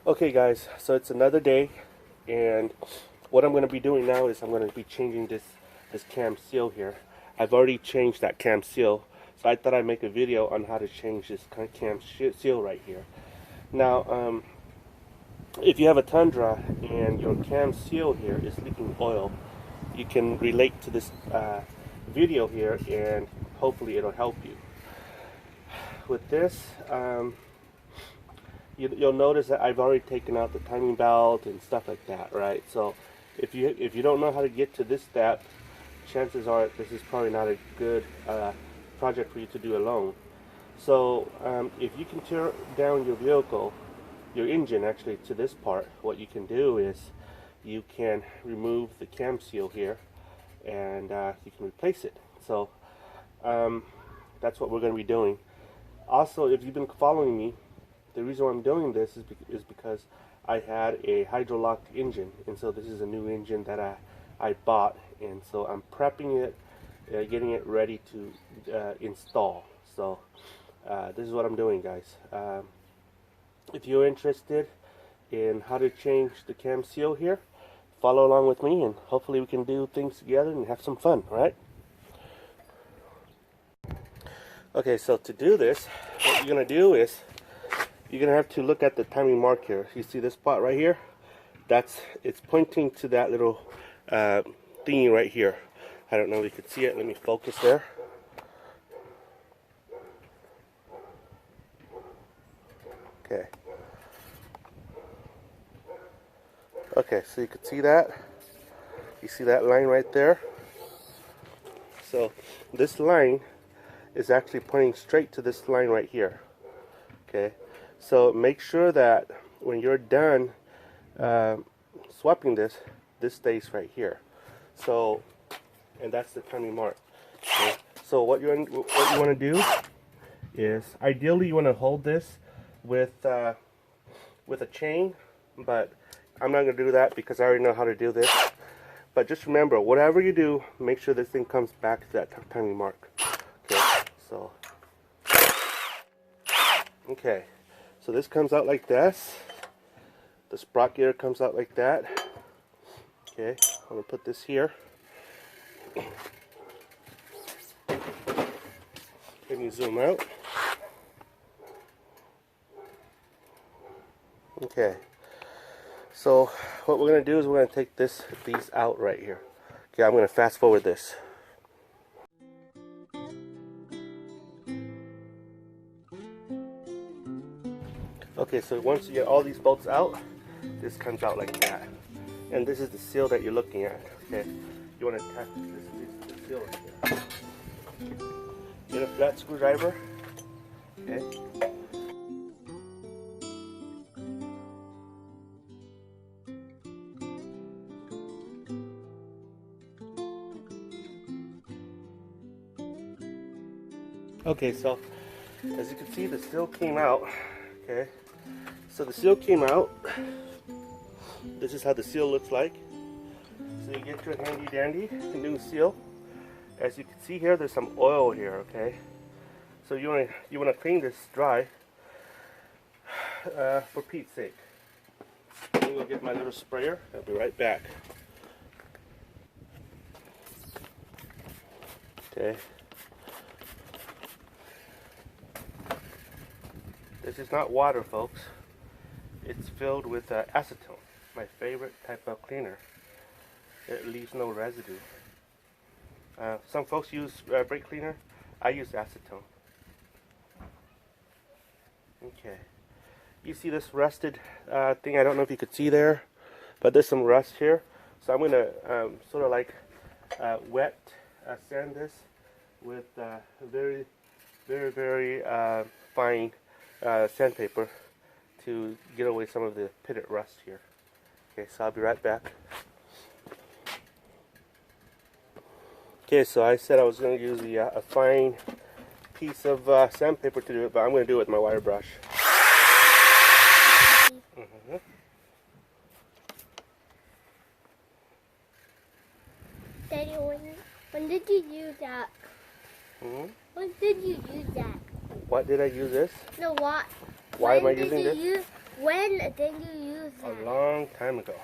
Okay guys, so it's another day, and what I'm going to be doing now is I'm going to be changing this cam seal here. I've already changed that cam seal, so I thought I'd make a video on how to change this cam seal right here. Now, if you have a Tundra and your cam seal here is leaking oil, you can relate to this video here, and hopefully it'll help you. With this, you'll notice that I've already taken out the timing belt and stuff like that, right? So if you don't know how to get to this step, chances are this is probably not a good project for you to do alone. So if you can tear down your vehicle, your engine actually, to this part, what you can do is you can remove the cam seal here, and you can replace it. So that's what we're going to be doing. Also, if you've been following me, the reason why I'm doing this is because I had a Hydrolocked engine, and so this is a new engine that I bought, and so I'm prepping it, getting it ready to install. So this is what I'm doing, guys. If you're interested in how to change the cam seal here, follow along with me, and hopefully we can do things together and have some fun, right? Okay, so to do this, what you're going to do is you're going to have to look at the timing mark here. You see this spot right here? It's pointing to that little thingy right here. I don't know if you can see it. Let me focus there. Okay. Okay, so you can see that. You see that line right there? So this line is actually pointing straight to this line right here. Okay. So make sure that when you're done swapping this stays right here. So, and that's the timing mark. Okay. So what you want to do is, ideally you want to hold this with a chain, but I'm not going to do that because I already know how to do this. But just remember, whatever you do, make sure this thing comes back to that timing mark. Okay. So, okay. So this comes out like this. The sprocket gear comes out like that. Okay, I'm going to put this here. Let me zoom out. Okay, so what we're going to do is we're going to take these out right here. Okay, I'm going to fast forward this. Okay, so once you get all these bolts out, this comes out like that. And this is the seal that you're looking at. Okay, you want to attach this seal right here. Get a flat screwdriver. Okay. Okay, so as you can see, the seal came out. Okay, so the seal came out. This is how the seal looks like. So you get your handy dandy new seal. As you can see here, there's some oil here. Okay, so you want to clean this dry for Pete's sake. I'm gonna go get my little sprayer. I'll be right back. Okay. This is not water, folks. It's filled with acetone, my favorite type of cleaner. It leaves no residue. Some folks use brake cleaner. I use acetone. Okay. You see this rusted thing? I don't know if you could see there, but there's some rust here. So I'm going to sort of like wet sand this with very, very, very fine sandpaper to get away some of the pitted rust here. Okay, so I'll be right back. Okay, so I said I was going to use a fine piece of sandpaper to do it, but I'm going to do it with my wire brush. Daddy, when did you use that? When did you use that? What did I use this? No, what? Why am I using this? When did you use A that? long time ago.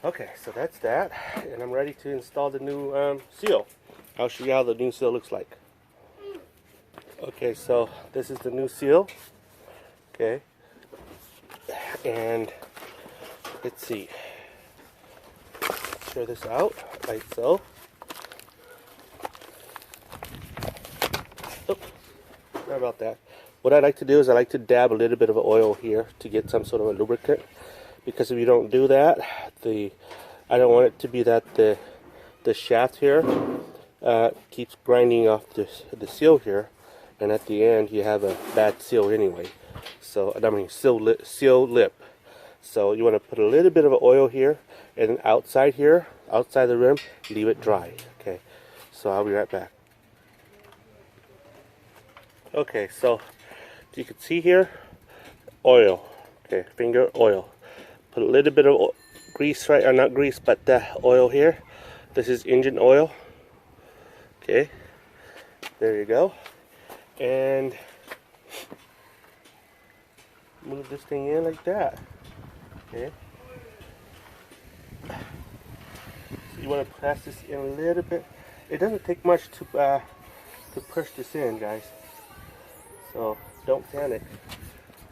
Okay, so that's that, and I'm ready to install the new seal. I'll show you how the new seal looks like. Okay, so this is the new seal. Okay, and let's see. Share this out like so. Oops, sorry about that. What I like to do is I like to dab a little bit of oil here to get some sort of a lubricant, because if you don't do that, I don't want it to be that the shaft here keeps grinding off the seal here, and at the end you have a bad seal anyway. So I mean seal lip. So you want to put a little bit of oil here, and then outside here, outside the rim, leave it dry. Okay, so I'll be right back. Okay, so you can see here, oil. Okay, finger oil. Put a little bit of grease, right, or not grease, but oil here. This is engine oil. Okay, there you go. And move this thing in like that. Okay. So you want to press this in a little bit. It doesn't take much to push this in, guys. So don't panic.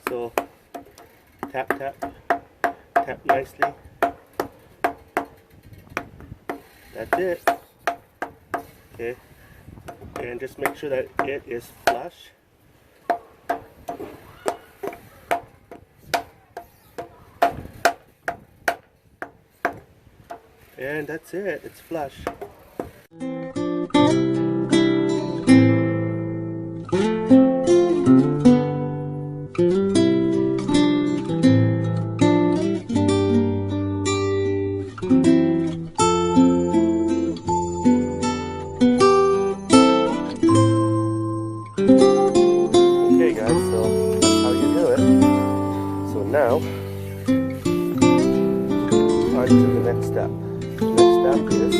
So tap, tap, tap nicely. That's it. Okay. And just make sure that it is flush. And that's it, it's flush. Okay guys, so that's how you do it. So now, on to the next step. Next step is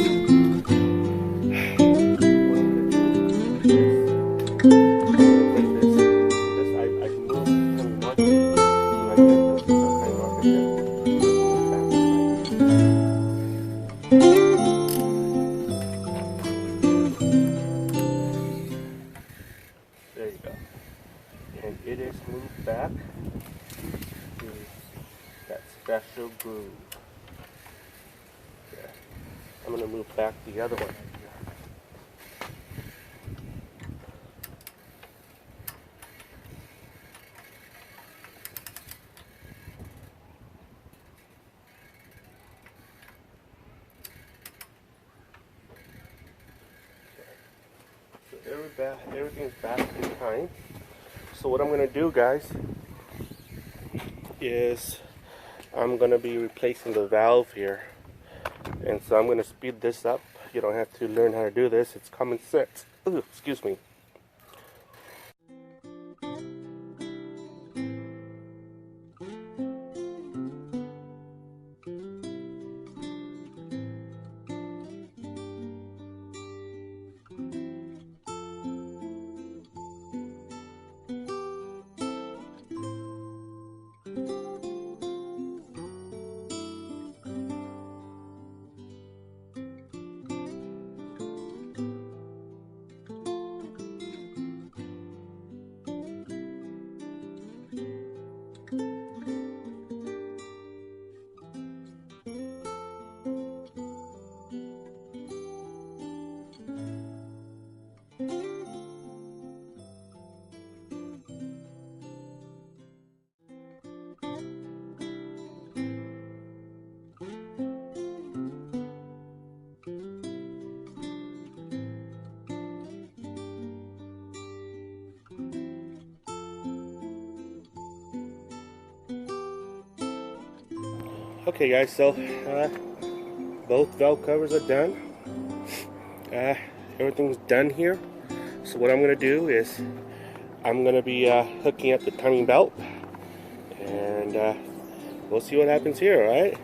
there you go. And it is moved back to that special groove. Yeah. I'm going to move back the other one. So everything's back in time. So what I'm going to do, guys, is I'm going to be replacing the valve here. And so I'm going to speed this up. You don't have to learn how to do this. It's common sense. Ooh, excuse me. Okay guys, so both valve covers are done. Everything's done here. So what I'm going to do is I'm going to be hooking up the timing belt, and we'll see what happens here, alright?